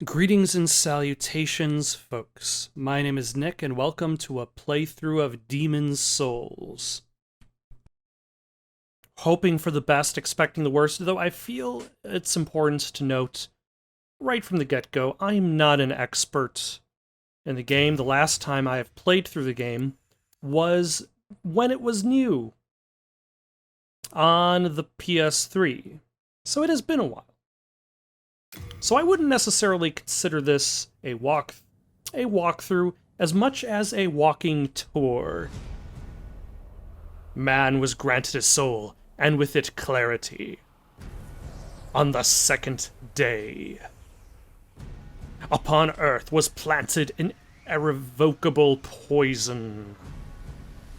Greetings and salutations, folks. My name is Nick, and welcome to a playthrough of Demon's Souls. Hoping for the best, expecting the worst, though I feel it's important to note, right from the get-go, I am not an expert in the game. The last time I have played through the game was when it was new on the PS3, so it has been a while. So I wouldn't necessarily consider this a walkthrough as much as a walking tour. Man was granted a soul, and with it clarity. On the second day, upon earth was planted an irrevocable poison,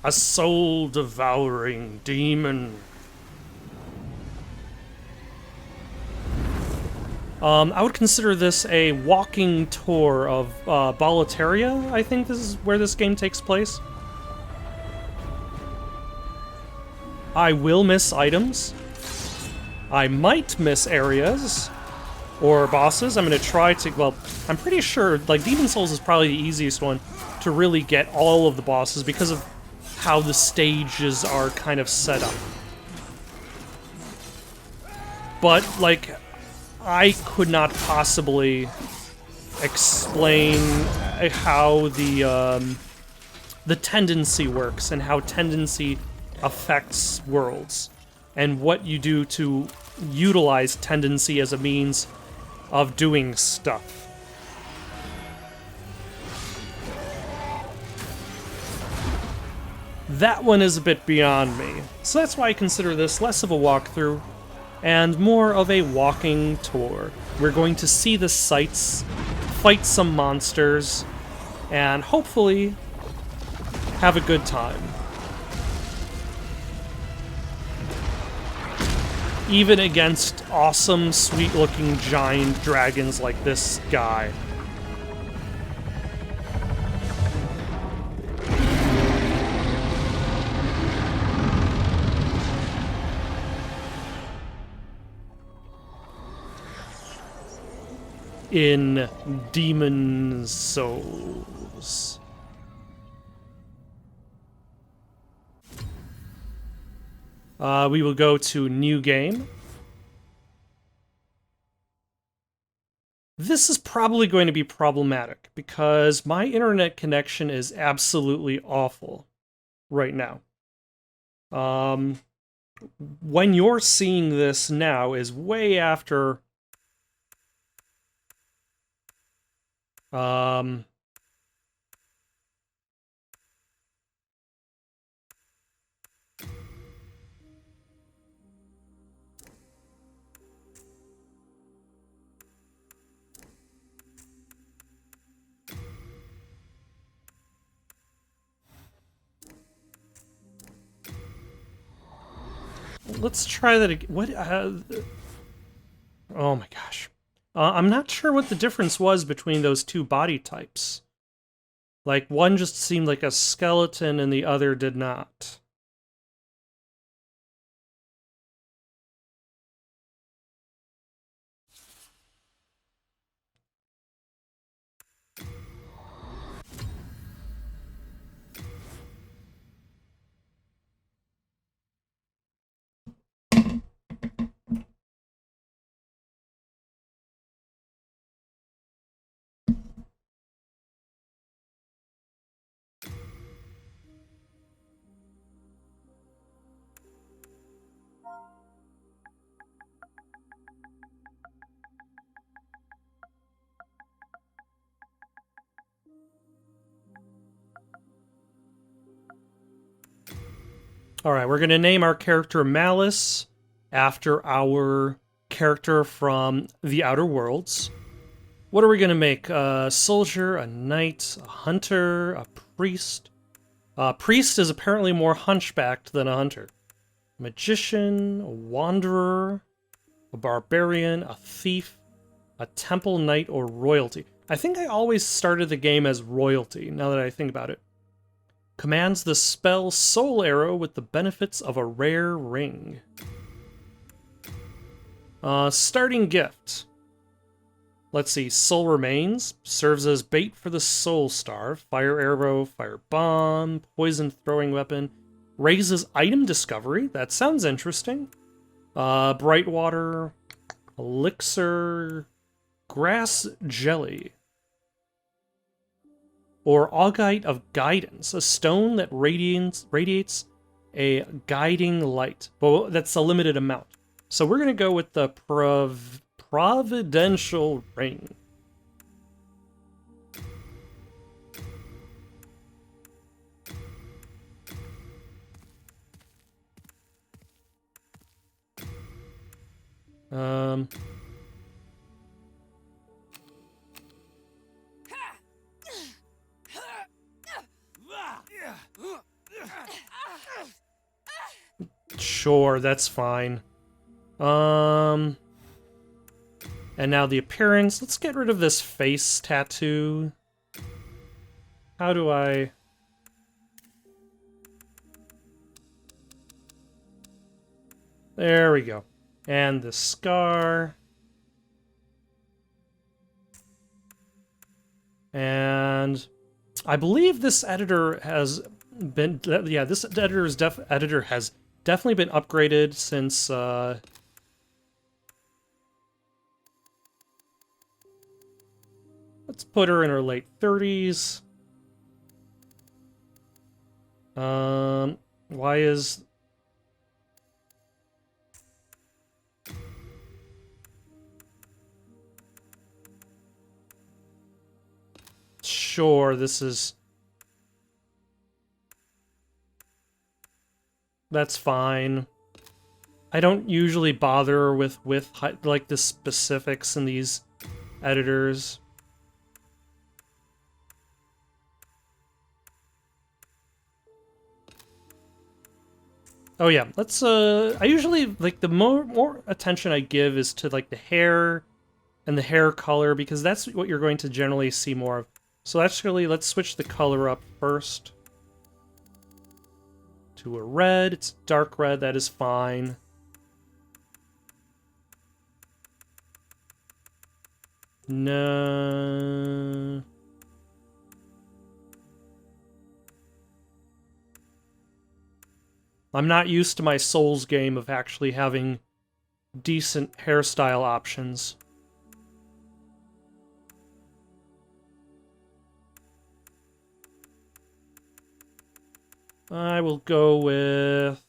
a soul-devouring demon. I would consider this a walking tour of Boletaria. I think this is where this game takes place. I will miss items. I might miss areas or bosses. I'm going to try to, well, I'm pretty sure, like, Demon's Souls is probably the easiest one to really get all of the bosses because of how the stages are kind of set up. But, like, I could not possibly explain how the tendency works and how tendency affects worlds, and what you do to utilize tendency as a means of doing stuff. That one is a bit beyond me, so that's why I consider this less of a walkthrough and more of a walking tour. We're going to see the sights, fight some monsters, and hopefully have a good time. Even against awesome, sweet-looking giant dragons like this guy. In Demon's Souls. We will go to New Game. This is probably going to be problematic because my internet connection is absolutely awful right now. When you're seeing this now is way after let's try that again. What? Oh my gosh. I'm not sure what the difference was between those two body types. Like, one just seemed like a skeleton and the other did not. Alright, we're going to name our character Malice after our character from The Outer Worlds. What are we going to make? A soldier, a knight, a hunter, a priest? Priest is apparently more hunchbacked than a hunter. Magician, a wanderer, a barbarian, a thief, a temple knight, or royalty. I think I always started the game as royalty, now that I think about it. Commands the spell Soul Arrow with the benefits of a rare ring. Starting gift. Let's see. Soul Remains serves as bait for the Soul Star. Fire Arrow, Fire Bomb, Poison Throwing Weapon. Raises item discovery. That sounds interesting. Bright Water, Elixir, Grass Jelly. Or Augite of Guidance, a stone that radiates a guiding light. But that's a limited amount. So we're going to go with the Providential Ring. Sure, that's fine. And now the appearance. Let's get rid of this face tattoo. How do I... There we go. And the scar. And I believe this editor has been... Yeah, this editor has definitely been upgraded since... Let's put her in her late 30s. Why is... Sure, this is... That's fine. I don't usually bother with like the specifics in these editors. Oh yeah, let's I usually like the more attention I give is to like the hair and the hair color because that's what you're going to generally see more of. So actually, let's switch the color up first to a red. It's dark red, that is fine. No. I'm not used to my Souls game of actually having decent hairstyle options. I will go with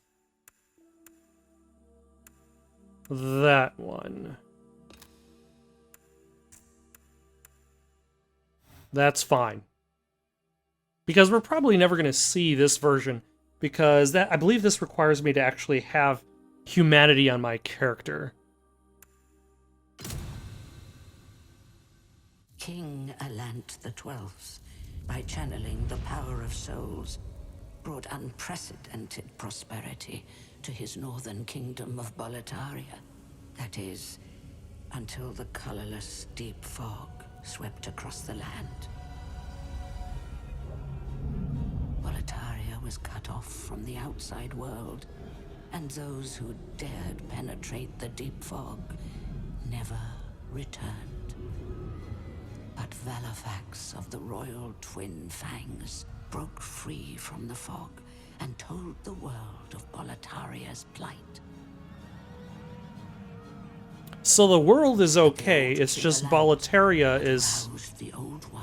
that one. That's fine. Because we're probably never going to see this version. Because I believe this requires me to actually have humanity on my character. King Alant XII, by channeling the power of souls, brought unprecedented prosperity to his northern kingdom of Boletaria. That is, until the colorless deep fog swept across the land. Boletaria was cut off from the outside world, and those who dared penetrate the deep fog never returned. But Valifax of the royal twin fangs broke free from the fog and told the world of Boletaria's plight. So the world is okay, it's just Boletaria is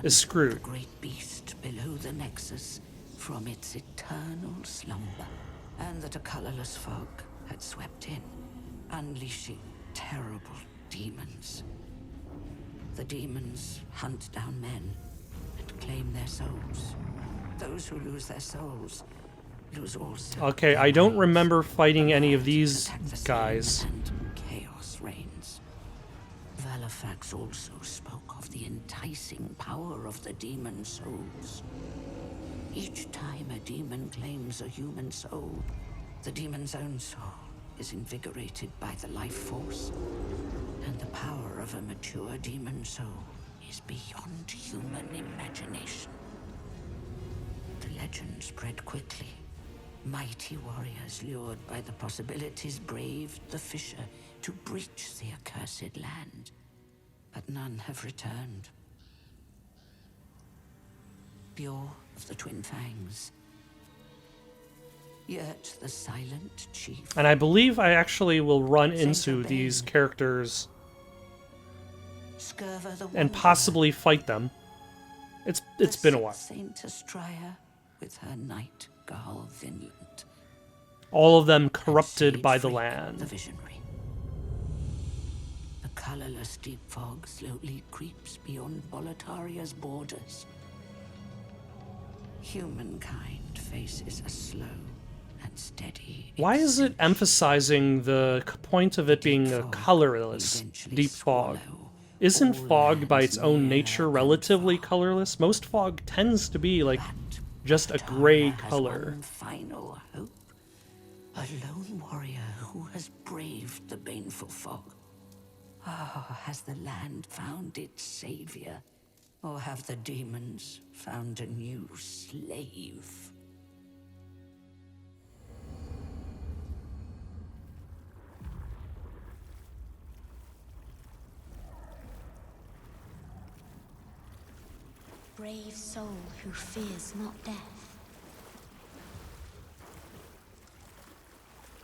screwed. The great beast below the Nexus from its eternal slumber, and that a colorless fog had swept in, unleashing terrible demons. The demons hunt down men and claim their souls. Those who lose their souls lose also. Okay, I don't remember fighting any of these guys. And chaos reigns. Valifax also spoke of the enticing power of the demon souls. Each time a demon claims a human soul, the demon's own soul is invigorated by the life force, and the power of a mature demon soul is beyond human imagination. The legend spread quickly. Mighty warriors lured by the possibilities braved the fissure to breach the accursed land. but none have returned. Pure of the Twin Fangs. Yet the silent chief... And I believe I actually will run into these characters and possibly fight them. It's been a while. Saint Astraea with her night Garl Vinland. All of them corrupted by the land. The visionary. The colorless deep fog slowly creeps beyond Volataria's borders. Humankind faces a slow and steady... Why is it emphasizing the point of it being a colorless deep fog? Isn't fog by its own nature relatively colorless? Most fog tends to be like just a gray color. Final hope. A lone warrior who has braved the baneful fog. Oh, has the land found its savior? Or have the demons found a new slave? Brave soul who fears not death.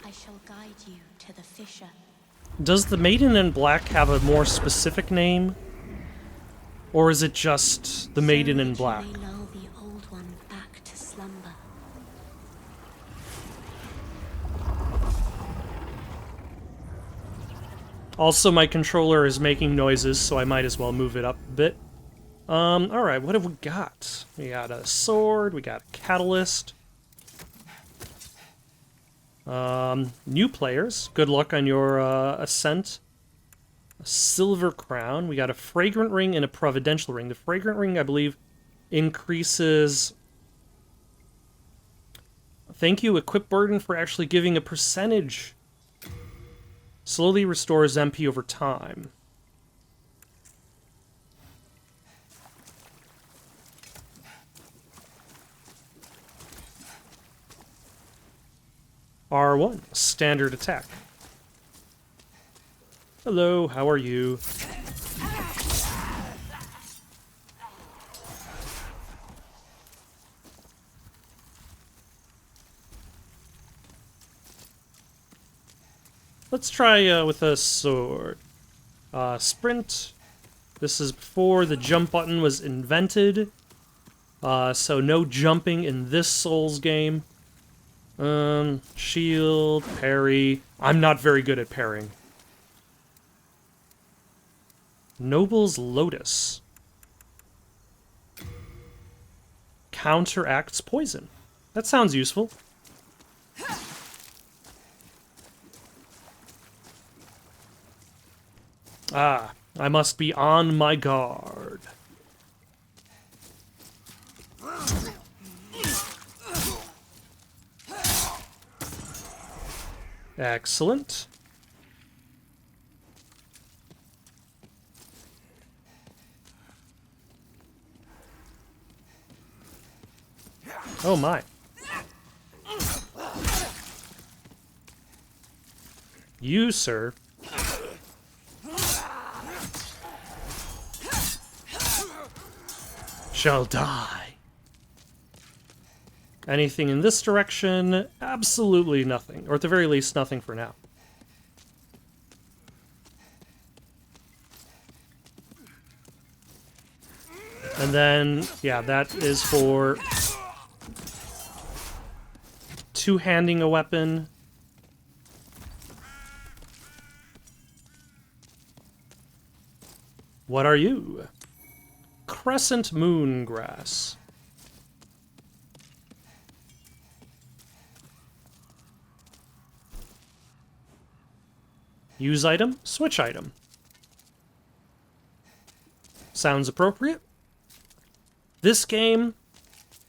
I shall guide you to the fissure. Does the Maiden in Black have a more specific name? Or is it just the Maiden in Black? Slowly lull the old one back to slumber. Also, my controller is making noises, so I might as well move it up a bit. Alright, what have we got? We got a sword, we got a catalyst. New players, good luck on your ascent. A silver crown, we got a fragrant ring and a providential ring. The fragrant ring, I believe, increases... Thank you, equip burden, for actually giving a percentage. Slowly restores MP over time. R1, standard attack. Hello, how are you? Let's try with a sword. Sprint. This is before the jump button was invented. So no jumping in this Souls game. Shield, parry. I'm not very good at parrying. Noble's Lotus. Counteracts poison. That sounds useful. Ah, I must be on my guard. Excellent. Oh my. You, sir. Shall die. Anything in this direction? Absolutely nothing. Or at the very least, nothing for now. And then, yeah, that is for two-handing a weapon. What are you? Crescent moon grass. Use item, switch item. Sounds appropriate. This game,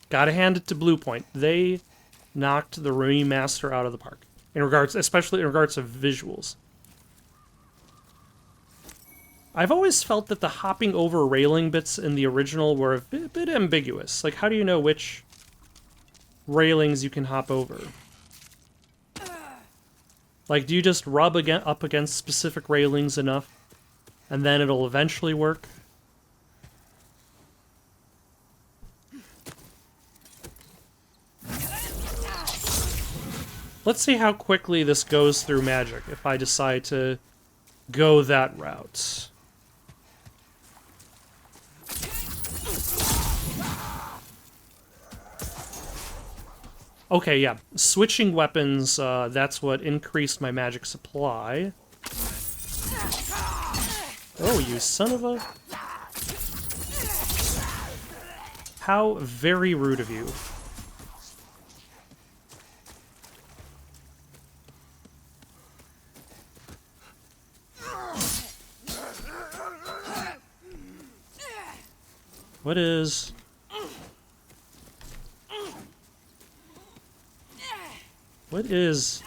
gotta hand it to Bluepoint. They knocked the remaster out of the park. In regards, especially in regards to visuals. I've always felt that the hopping over railing bits in the original were a bit ambiguous. Like, how do you know which railings you can hop over? Like, do you just rub up against specific railings enough And then it'll eventually work. Let's see how quickly this goes through magic if I decide to go that route. Okay, yeah. Switching weapons, that's what increased my magic supply. Oh, you son of a... How very rude of you. What is... What is...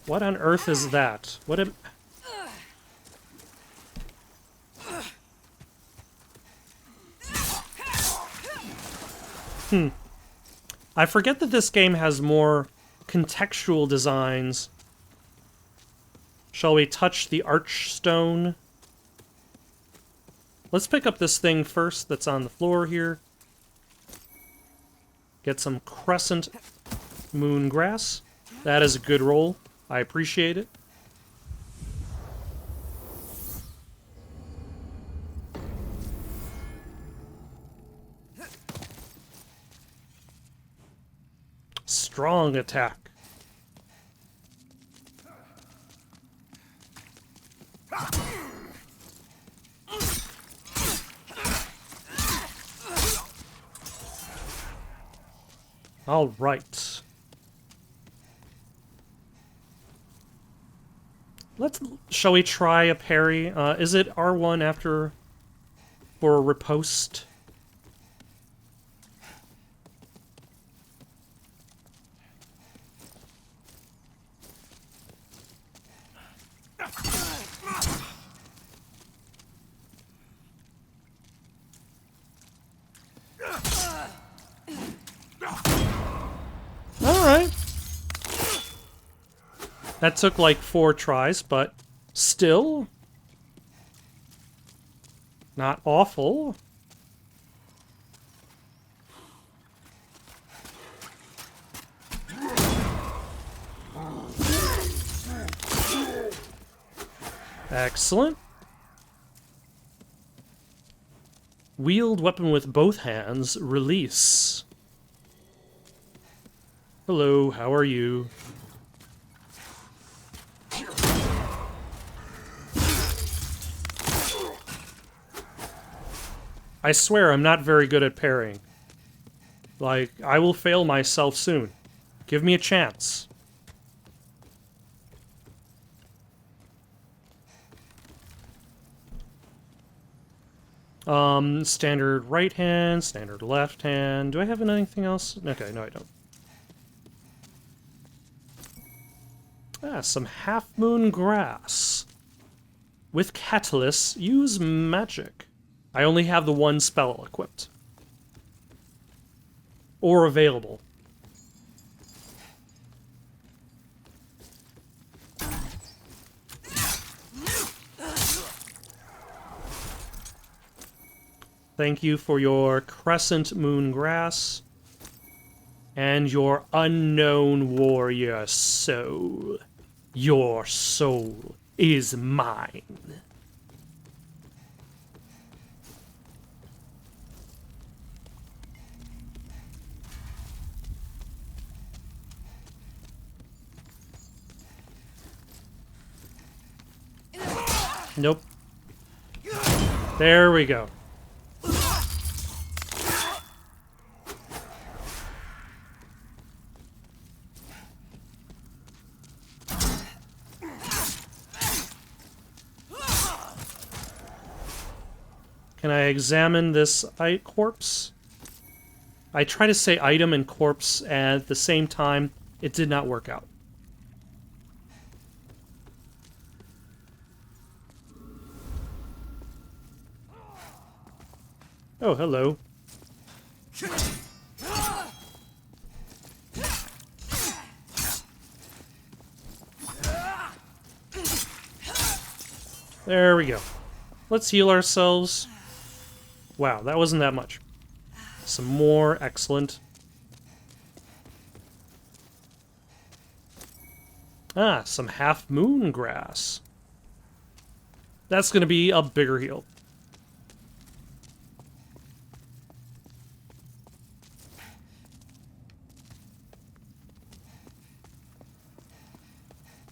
What on earth is that? What am... I forget that this game has more contextual designs. Shall we touch the archstone? Let's pick up this thing first that's on the floor here. Get some crescent moon grass. That is a good roll. I appreciate it. Strong attack. All right. Shall we try a parry? Is it R1 after for a riposte? Alright. That took like 4 tries, but still not awful. Excellent. Wield weapon with both hands. Release. Hello, how are you? I swear I'm not very good at parrying. Like, I will fail myself soon. Give me a chance. Standard right hand, standard left hand. Do I have anything else? Okay, no I don't. Ah, some half-moon grass. With catalyst, use magic. I only have the one spell equipped. Or available. Thank you for your crescent moon grass. And your unknown warrior soul. Your soul is mine. Nope. There we go. Can I examine this corpse? I try to say item and corpse, and at the same time, it did not work out. Oh, hello. There we go. Let's heal ourselves. Wow, that wasn't that much. Some more, excellent. Ah, some half-moon grass. That's going to be a bigger heal.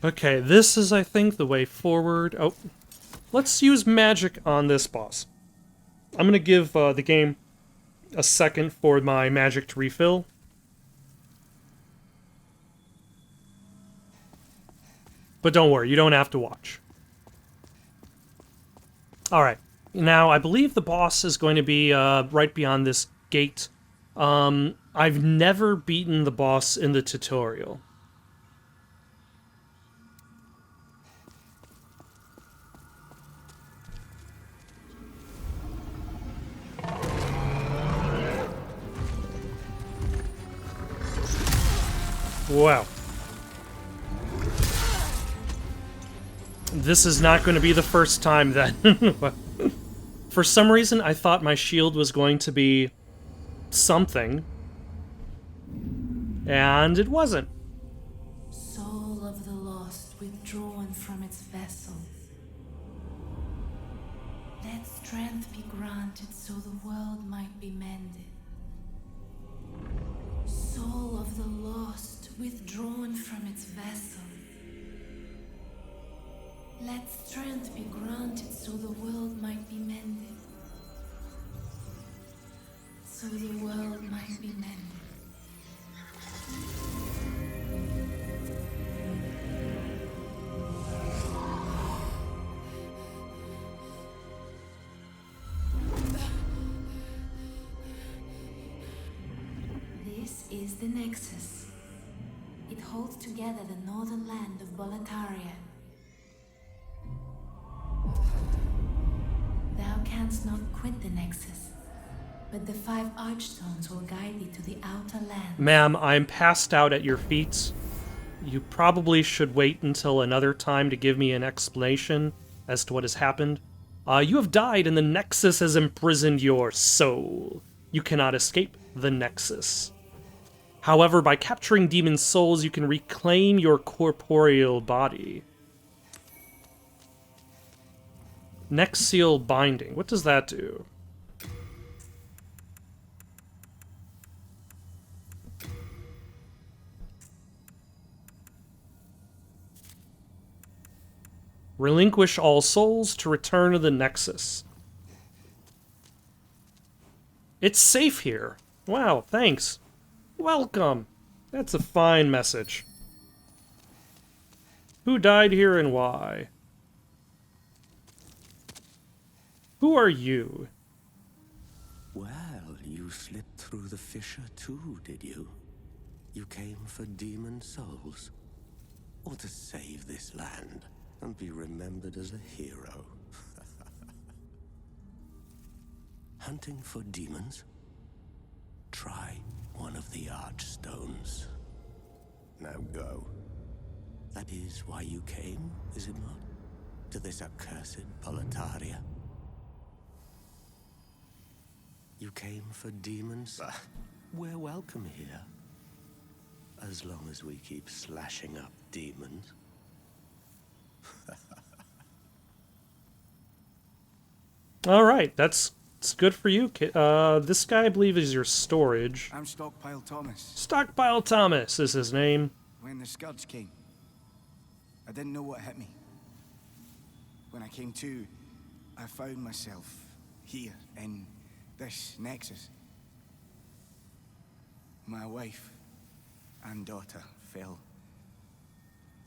Okay, this is, I think, the way forward. Oh, let's use magic on this boss. I'm going to give the game a second for my magic to refill. But don't worry, you don't have to watch. Alright, now I believe the boss is going to be right beyond this gate. I've never beaten the boss in the tutorial. Wow. This is not going to be the first time then. For some reason, I thought my shield was going to be something. And it wasn't. Soul of the lost withdrawn from its vessel. Let strength be granted so the world might be mended. Soul of the lost withdrawn from its vessel. Let strength be granted so the world might be mended. So the world might be mended. This is the Nexus. It holds together the northern land of Boletaria. Thou canst not quit the Nexus, but the 5 archstones will guide thee to the outer land. Ma'am, I'm passed out at your feet. You probably should wait until another time to give me an explanation as to what has happened. You have died and the Nexus has imprisoned your soul. You cannot escape the Nexus. However, by capturing demon souls, you can reclaim your corporeal body. Nexial binding. What does that do? Relinquish all souls to return to the Nexus. It's safe here. Wow, thanks. Welcome. That's a fine message. Who died here and why? Who are you? Well, you slipped through the fissure too, did you? You came for demon souls? Or to save this land and be remembered as a hero? Hunting for demons? Try one of the archstones. Now go. That is why you came, is it not? To this accursed Boletaria? You came for demons? We're welcome here. As long as we keep slashing up demons. Alright, that's good for you. This guy, I believe, is your storage. I'm Stockpile Thomas. Stockpile Thomas is his name. When the Scourge came, I didn't know what hit me. When I came to, I found myself here in this Nexus. My wife and daughter fell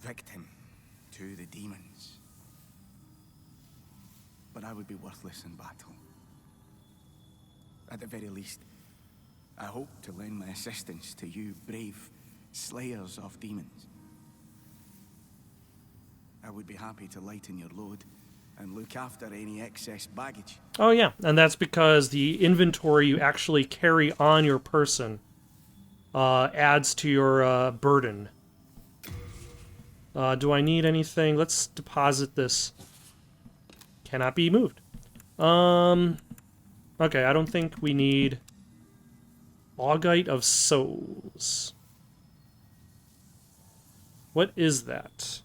victim to the demons. But I would be worthless in battle. At the very least, I hope to lend my assistance to you brave slayers of demons. I would be happy to lighten your load and look after any excess baggage. Oh yeah, and that's because the inventory you actually carry on your person adds to your burden. Do I need anything? Let's deposit this. Cannot be moved. Okay, I don't think we need Augite of Souls. What is that?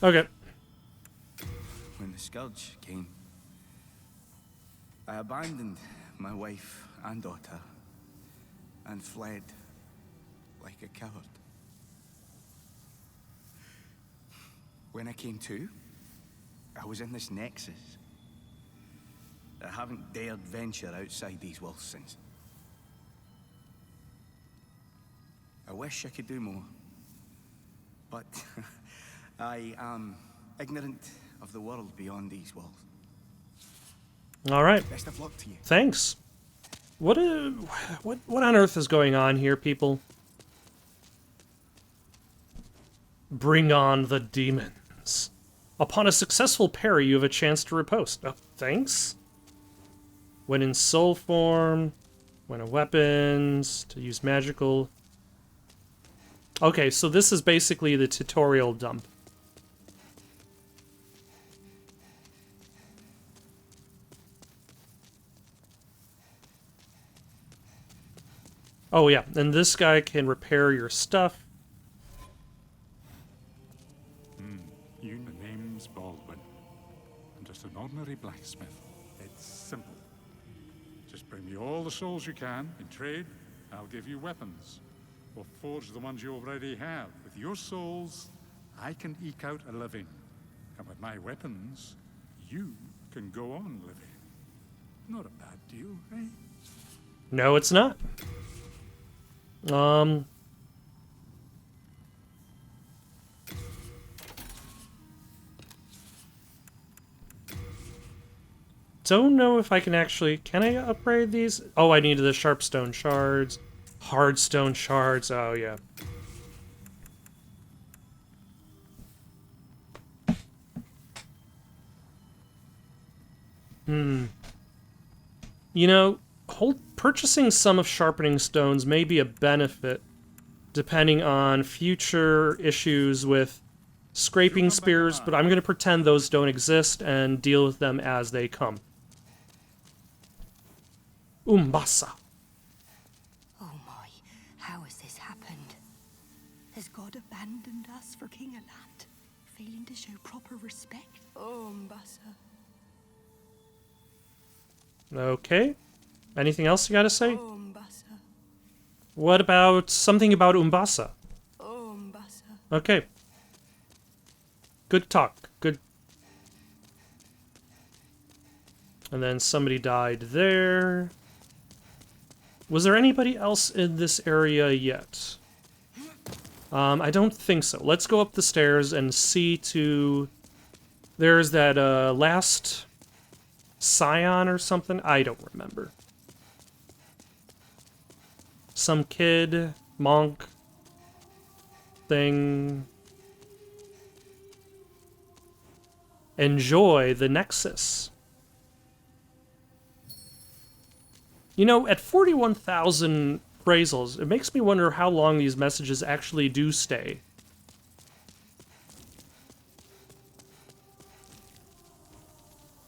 Okay. When the scourge came, I abandoned my wife and daughter and fled like a coward. When I came to, I was in this Nexus. I haven't dared venture outside these walls since. I wish I could do more, but I am ignorant of the world beyond these walls. All right. Best of luck to you. Thanks. What on earth is going on here, people? Bring on the demons. Upon a successful parry, you have a chance to riposte. Oh, thanks. When in soul form, when a weapons, to use magical. Okay, so this is basically the tutorial dump. Oh yeah, and this guy can repair your stuff. The name's Baldwin. I'm just an ordinary blacksmith. It's simple. Just bring me all the souls you can. In trade, I'll give you weapons. Or forge the ones you already have. With your souls, I can eke out a living. And with my weapons, you can go on living. Not a bad deal, eh? No, it's not. Don't know if I can actually... Can I upgrade these? Oh, I needed the sharpstone shards. Hardstone shards. Oh, yeah. You know, purchasing some of sharpening stones may be a benefit, depending on future issues with scraping spears, but I'm going to pretend those don't exist and deal with them as they come. Umbasa. Oh my, how has this happened? Has God abandoned us for King Aland, failing to show proper respect? Oh, Mbasa. Okay. Anything else you gotta say? Oh, Mbasa. What about something about Umbasa? Oh, Mbasa. Okay. Good talk. Good. And then somebody died there. Was there anybody else in this area yet? I don't think so. Let's go up the stairs and see to... There's that last scion or something? I don't remember. Some kid, monk, thing. Enjoy the Nexus. You know, at 41,000 appraisals, it makes me wonder how long these messages actually do stay.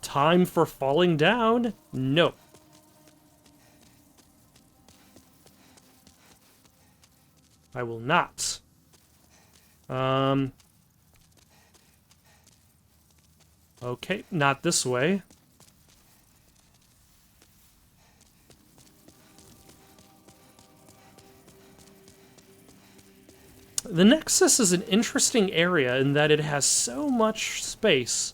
Time for falling down? No. I will not. Okay, not this way. The Nexus is an interesting area in that it has so much space,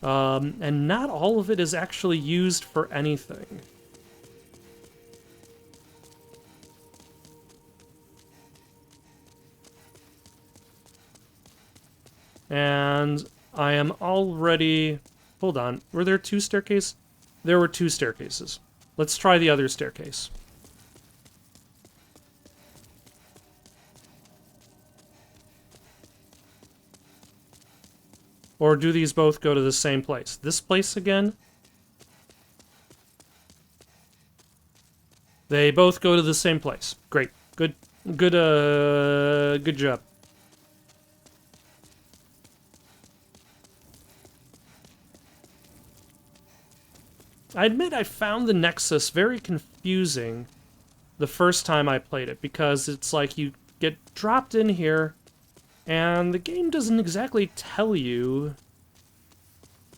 and not all of it is actually used for anything. And I am already... Hold on, were there two staircases? There were two staircases. Let's try the other staircase. Or do these both go to the same place? This place again? They both go to the same place. Great. Good job. I admit I found the Nexus very confusing the first time I played it, because it's like you get dropped in here, and the game doesn't exactly tell you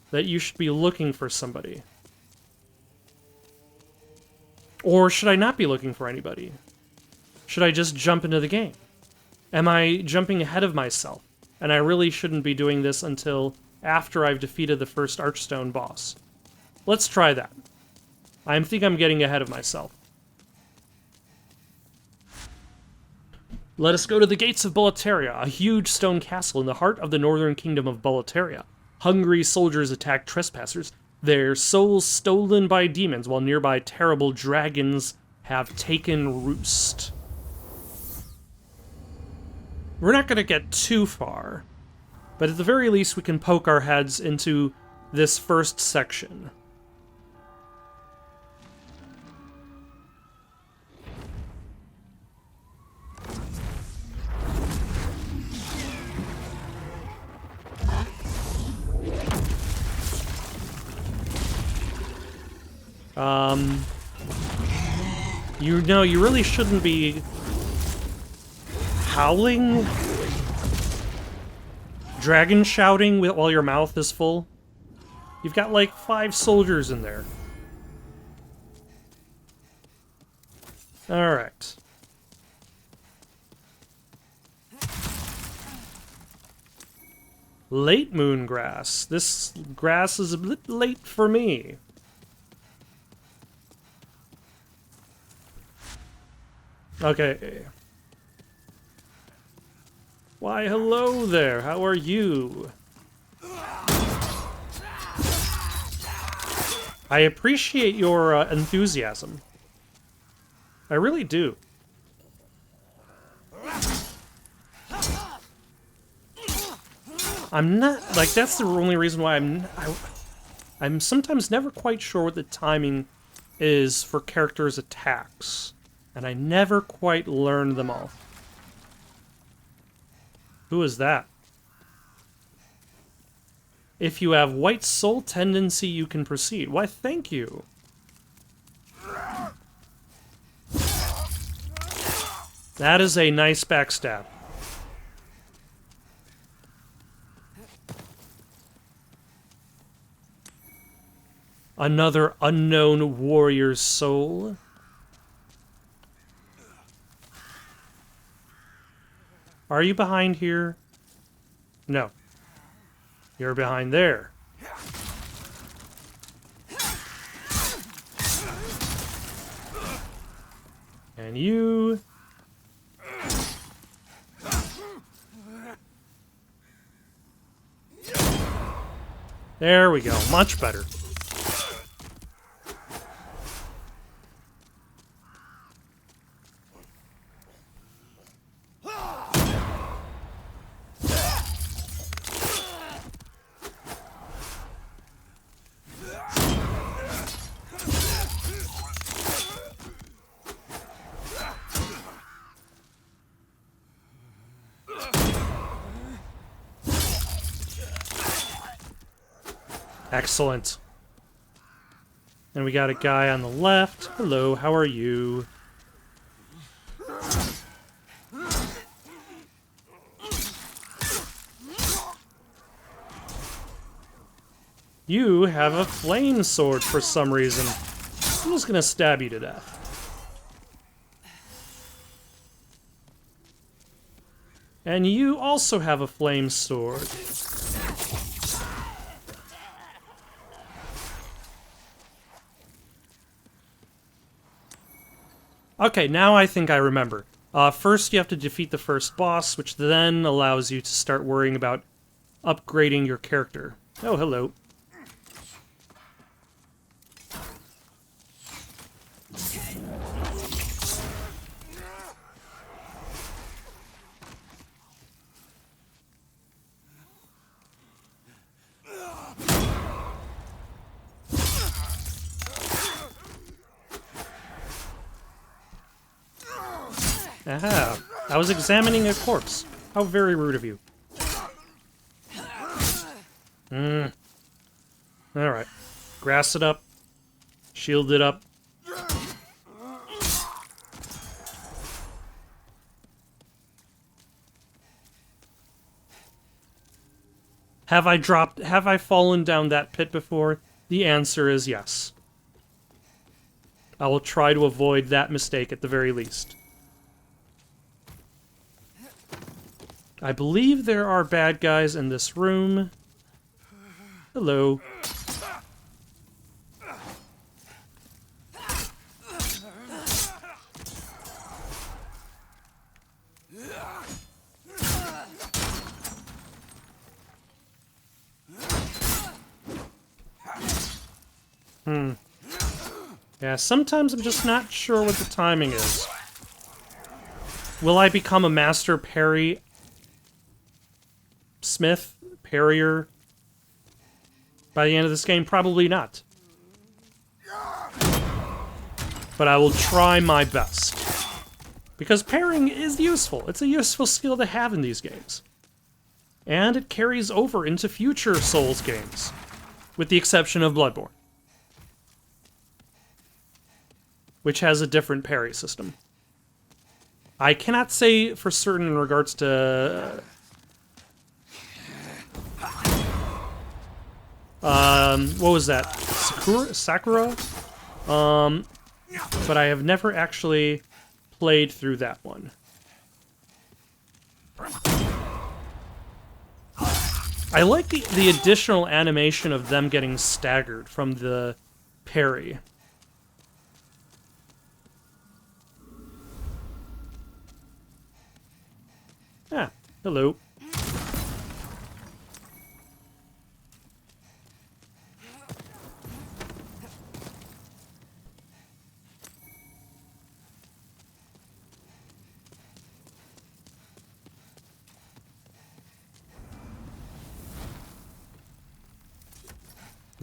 that you should be looking for somebody. Or should I not be looking for anybody? Should I just jump into the game? Am I jumping ahead of myself? And I really shouldn't be doing this until after I've defeated the first Archstone boss. Let's try that. I think I'm getting ahead of myself. Let us go to the gates of Boletaria, a huge stone castle in the heart of the northern kingdom of Boletaria. Hungry soldiers attack trespassers, their souls stolen by demons, while nearby terrible dragons have taken roost. We're not going to get too far, but at the very least we can poke our heads into this first section. You know, you really shouldn't be howling, dragon shouting while your mouth is full. You've got like 5 soldiers in there. Alright. Late moon grass. This grass is a bit late for me. Okay. Why, hello there. How are you? I appreciate your enthusiasm. I really do. I'm not, like, that's the only reason why I'm sometimes never quite sure what the timing is for characters' attacks. And I never quite learned them all. Who is that? If you have white soul tendency, you can proceed. Why, thank you. That is a nice backstab. Another unknown warrior's soul. Are you behind here? No. You're behind there. And you... There we go. Much better. Excellent. And we got a guy on the left. Hello, how are you? You have a flame sword for some reason. I'm just gonna stab you to death. And you also have a flame sword. Okay, now I think I remember. First you have to defeat the first boss, which then allows you to start worrying about upgrading your character. Oh, hello. Aha. I was examining a corpse. How very rude of you. Alright. Grass it up. Shield it up. Have I fallen down that pit before? The answer is yes. I will try to avoid that mistake at the very least. I believe there are bad guys in this room. Hello. Yeah, sometimes I'm just not sure what the timing is. Will I become a master parry smith? Parrier? By the end of this game? Probably not. But I will try my best. Because parrying is useful. It's a useful skill to have in these games. And it carries over into future Souls games. With the exception of Bloodborne. Which has a different parry system. I cannot say for certain in regards to... what was that? Sakura? But I have never actually played through that one. I like the additional animation of them getting staggered from the parry. Ah, hello.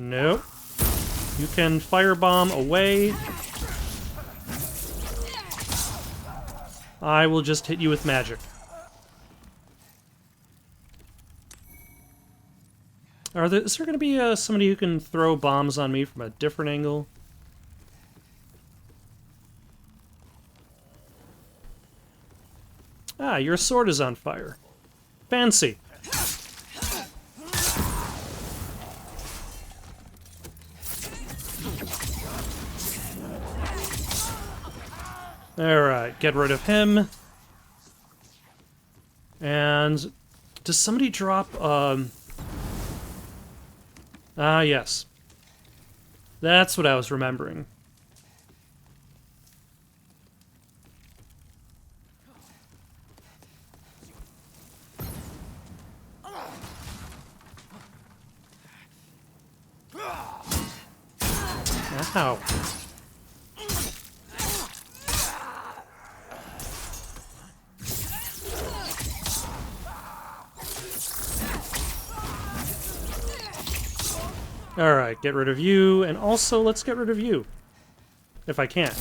Nope. You can firebomb away. I will just hit you with magic. Is there going to be somebody who can throw bombs on me from a different angle? Ah, your sword is on fire. Fancy. Alright, get rid of him. And does somebody drop, Ah, yes. That's what I was remembering. Ow. Alright, get rid of you, and also let's get rid of you. If I can.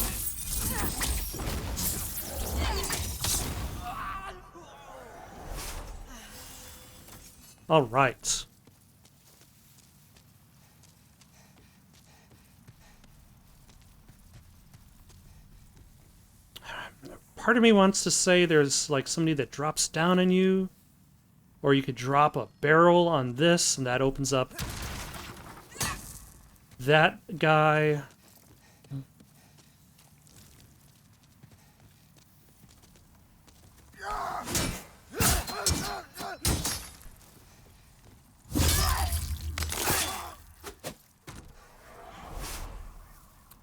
Alright. Part of me wants to say there's like somebody that drops down on you. Or you could drop a barrel on this, and that opens up that guy.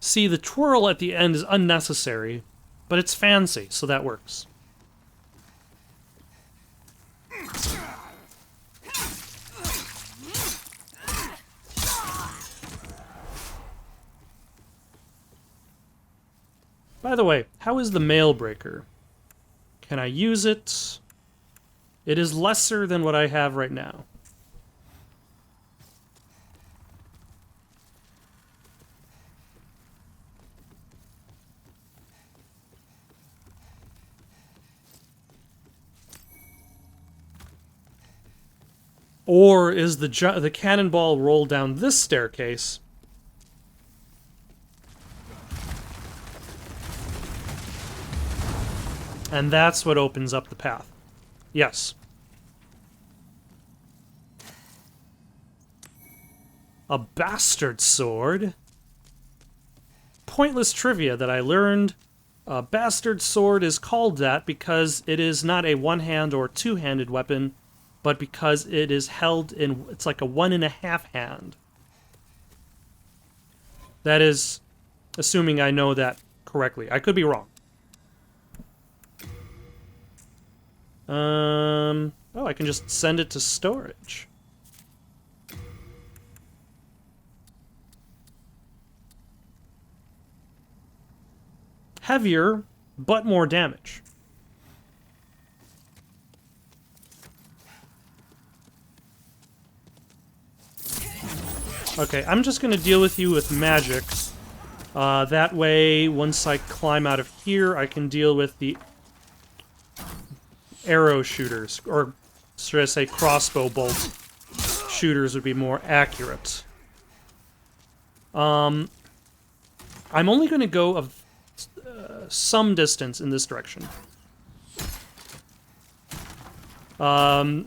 See, the twirl at the end is unnecessary, but it's fancy, so that works. By the way, how is the mail breaker? Can I use it? It is lesser than what I have right now. Or is the cannonball roll down this staircase? And that's what opens up the path. Yes. A bastard sword. Pointless trivia that I learned. A bastard sword is called that because it is not a one-hand or two-handed weapon, but because it is held in, it's like a 1.5 hand. That is, assuming I know that correctly. I could be wrong. Oh, I can just send it to storage. Heavier, but more damage. Okay, I'm just gonna deal with you with magic. That way, once I climb out of here, I can deal with the arrow shooters, or should I say crossbow bolt shooters would be more accurate. I'm only going to go of some distance in this direction. Beyond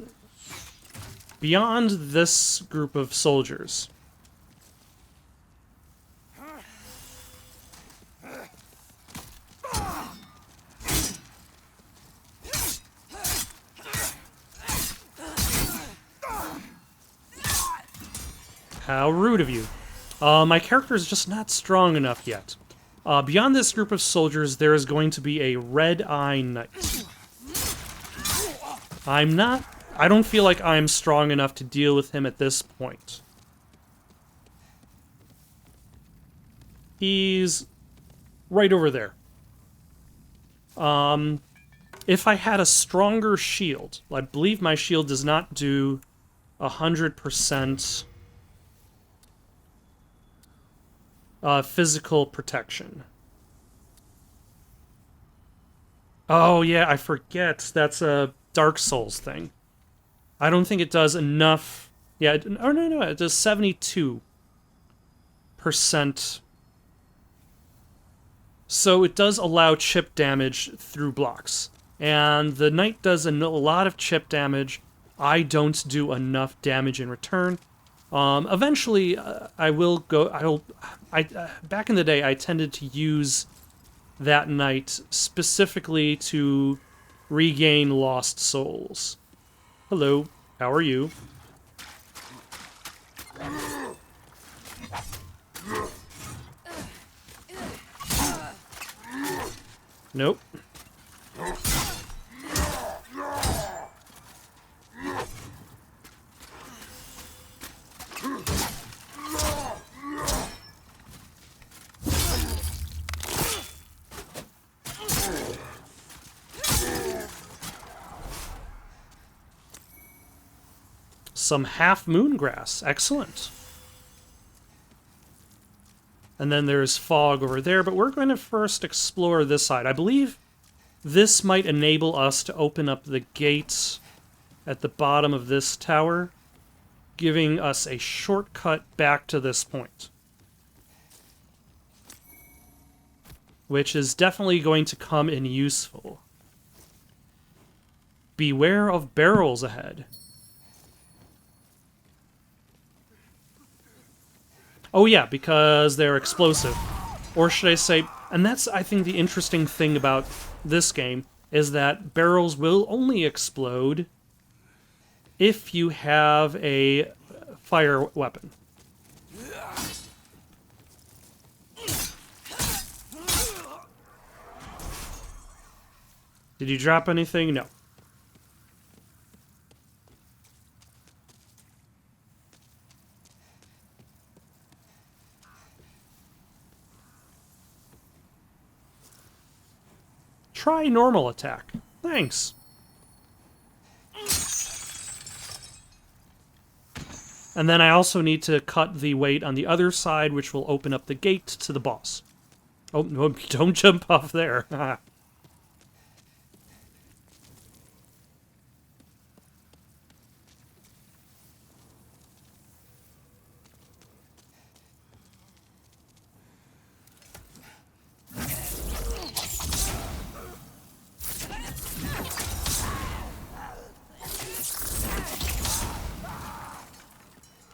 this group of soldiers. How rude of you. My character is just not strong enough yet. Beyond this group of soldiers, there is going to be a red-eye knight. I don't feel like I'm strong enough to deal with him at this point. He's right over there. If I had a stronger shield, I believe my shield does not do 100% physical protection. Oh yeah, I forget. That's a Dark Souls thing. I don't think it does enough. Yeah, oh no, it does 72%. So it does allow chip damage through blocks. And the knight does a lot of chip damage. I don't do enough damage in return. Eventually, I will go. Back in the day, I tended to use that knight specifically to regain lost souls. Hello, how are you? Nope. Some half-moon grass. Excellent. And then there's fog over there, but we're going to first explore this side. I believe this might enable us to open up the gates at the bottom of this tower, giving us a shortcut back to this point. Which is definitely going to come in useful. Beware of barrels ahead. Oh yeah, because they're explosive. Or should I say, and that's, I think, the interesting thing about this game, is that barrels will only explode if you have a fire weapon. Did you drop anything? No. Try normal attack. Thanks. And then I also need to cut the weight on the other side, which will open up the gate to the boss. Oh, no, don't jump off there.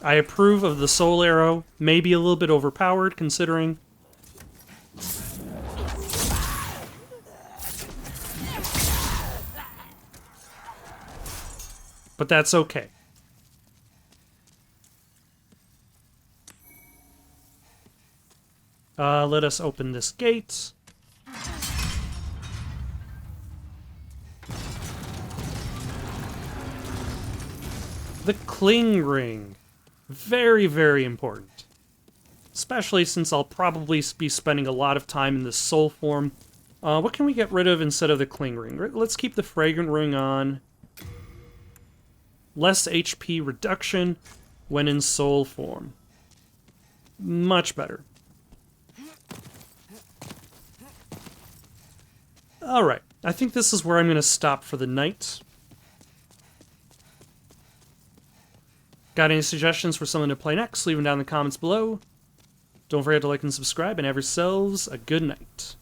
I approve of the soul arrow. Maybe a little bit overpowered, considering. But that's okay. Let us open this gate. The cling ring. Very, very important. Especially since I'll probably be spending a lot of time in the soul form. What can we get rid of instead of the cling ring? Let's keep the fragrant ring on. Less HP reduction when in soul form. Much better. Alright, I think this is where I'm going to stop for the night. Got any suggestions for someone to play next? Leave them down in the comments below. Don't forget to like and subscribe, and have yourselves a good night.